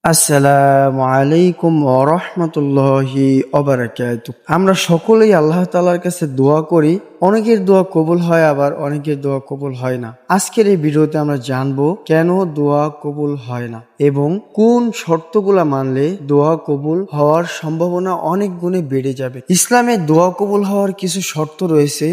আসসালামু আলাইকুম ওয়া রাহমাতুল্লাহি ওয়া বারাকাতুহু। আমরা সকলেই আল্লাহ তাআলার কাছে দোয়া করি। অনেকের দোয়া কবুল হয়, আবার অনেকের দোয়া কবুল হয় না। আজকের এই ভিডিওতে আমরা জানবো কেন দোয়া কবুল হয় না এবং কোন শর্তগুলা মানলে দোয়া কবুল হওয়ার সম্ভাবনা অনেক গুণে বেড়ে যাবে। ইসলামে দোয়া কবুল হওয়ার কিছু শর্ত রয়েছে।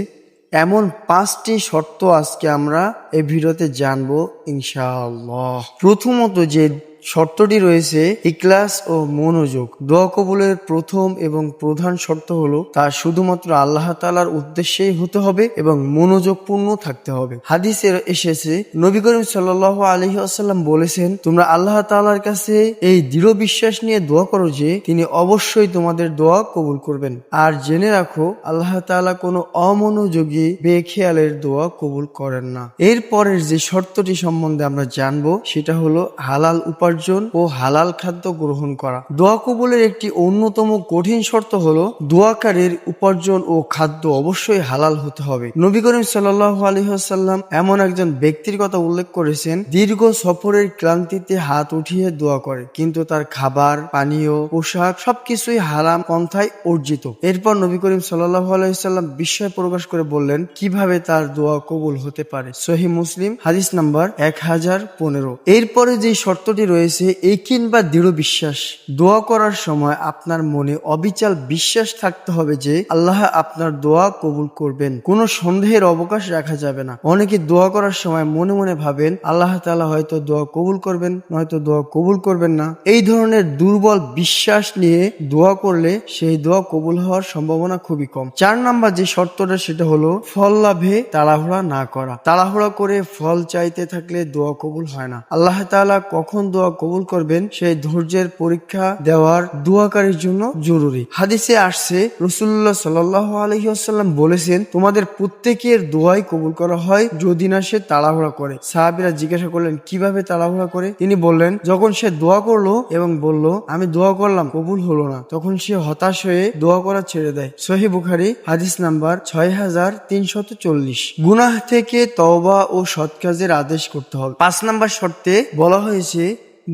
এমন 5টি শর্ত আজকে আমরা এই ভিডিওতে জানবো ইনশাআল্লাহ। প্রথমত যে শর্তটি রয়েছে ইখলাস ও মনোযোগ। দোয়া কবুলের প্রথম এবং প্রধান শর্ত হলো তা শুধুমাত্র আল্লাহ তাআলার উদ্দেশ্যেই হতে হবে এবং মনোযোগপূর্ণ থাকতে হবে। হাদিসে এসেছে, নবী করিম সাল্লাল্লাহু আলাইহি ওয়াসাল্লাম বলেছেন, তোমরা আল্লাহ তাআলার কাছে এই দৃঢ় বিশ্বাস নিয়ে দোয়া করো যে তিনি অবশ্যই তোমাদের দোয়া কবুল করবেন। আর জেনে রাখো, আল্লাহ তাআলা কোনো অমনোযোগী বেখেয়ালের দোয়া কবুল করেন না। এরপরের যে শর্তটি সম্বন্ধে আমরা জানবো সেটা হলো হালাল উপার্জন ও হালাল খাদ্য গ্রহণ করা। দোয়া কবুলের একটি অন্যতম কঠিন শর্ত হলো দোয়াকারীর উপার্জন ও খাদ্য অবশ্যই হালাল হতে হবে। নবী করিম সাল্লাল্লাহু আলাইহি ওয়াসাল্লাম এমন একজন ব্যক্তির কথা উল্লেখ করেছেন, দীর্ঘ সফরের ক্লান্তিতে হাত উঠিয়ে দোয়া করে, কিন্তু তার খাবার, পানীয়, পোশাক সবকিছুই হারাম পন্থায় অর্জিত। এরপর নবী করিম সাল্লাল্লাহু আলাইহি ওয়াসাল্লাম বিস্ময় প্রকাশ করে বললেন, কিভাবে তার দোয়া কবুল হতে পারে? সহিহ মুসলিম হাদিস নাম্বার 1015। এরপরে যে শর্তটি রয়েছে ইয়াকিন বা দৃঢ় বিশ্বাস। দোয়া করার সময় আপনার মনে অবিচল বিশ্বাস থাকতে হবে যে আল্লাহ আপনার দোয়া কবুল করবেন। কোনো সন্দেহের অবকাশ রাখা যাবে না। অনেকে দোয়া করার সময় মনে মনে ভাবেন আল্লাহ তাআলা হয়তো দোয়া কবুল করবেন, নয়তো দোয়া কবুল করবেন না। এই ধরনের দুর্বল বিশ্বাস নিয়ে দোয়া করলে সেই দোয়া কবুল হওয়ার সম্ভাবনা খুবই কম। 4 নাম্বার যে শর্তটা সেটা হলো ফল লাভে তাড়াহুড়া না করা। তাড়াহুড়া করে ফল চাইতে থাকলে দোয়া কবুল হয় না। আল্লাহ তাআলা কখন দোয়া কবুল করবেন সেই ধৈর্যের পরীক্ষা দেওয়ার দোয়াকারীর জন্য জরুরি। হাদিসে আসছে, রাসূলুল্লাহ সাল্লাল্লাহু আলাইহি ওয়াসাল্লাম বলেছেন, তোমাদের প্রত্যেকের দোয়াই কবুল করা হয় যদি না সে তাড়াহুড়া করে। সাহাবীরা জিজ্ঞাসা করলেন, কিভাবে তাড়াহুড়া করে? তিনি বললেন, যখন সে দোয়া করলো এবং বলল আমি দোয়া করলাম কবুল হলো না, তখন সে হতাশ হয়ে দোয়া করা ছেড়ে দেয়। সহিহ বুখারী হাদিস নাম্বার 6340। গুনাহ থেকে তওবা ও সৎ কাজের আদেশ করতে হবে। 5 নাম্বার শর্তে বলা হয়েছে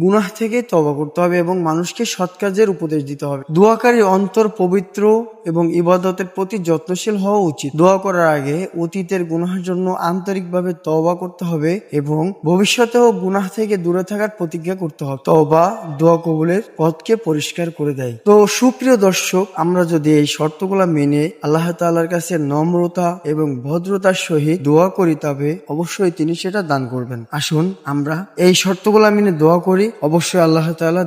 গুনাহ থেকে তওবা করতে হবে এবং মানুষকে সৎ কাজের উপদেশ দিতে হবে। দোয়াকারীর অন্তর পবিত্র এবং ইবাদতের প্রতি যত্নশীল হওয়া উচিত। দোয়া করার আগে অতীতের গুনাহের জন্য আন্তরিকভাবে তওবা করতে হবে এবং ভবিষ্যতেও গুনাহ থেকে দূরে থাকার প্রতিজ্ঞা করতে হবে। তওবা দোয়া কবুলের পথকে পরিষ্কার করে দেয়। তো সুপ্রিয় দর্শক, আমরা যদি এই শর্তগুলো মেনে আল্লাহ তাআলার কাছে নম্রতা এবং ভদ্রতার সহিত দোয়া করি, তবে অবশ্যই তিনি সেটা দান করবেন। আসুন আমরা এই শর্তগুলো মেনে দোয়া করি, অবশ্যই আল্লাহ তাআলা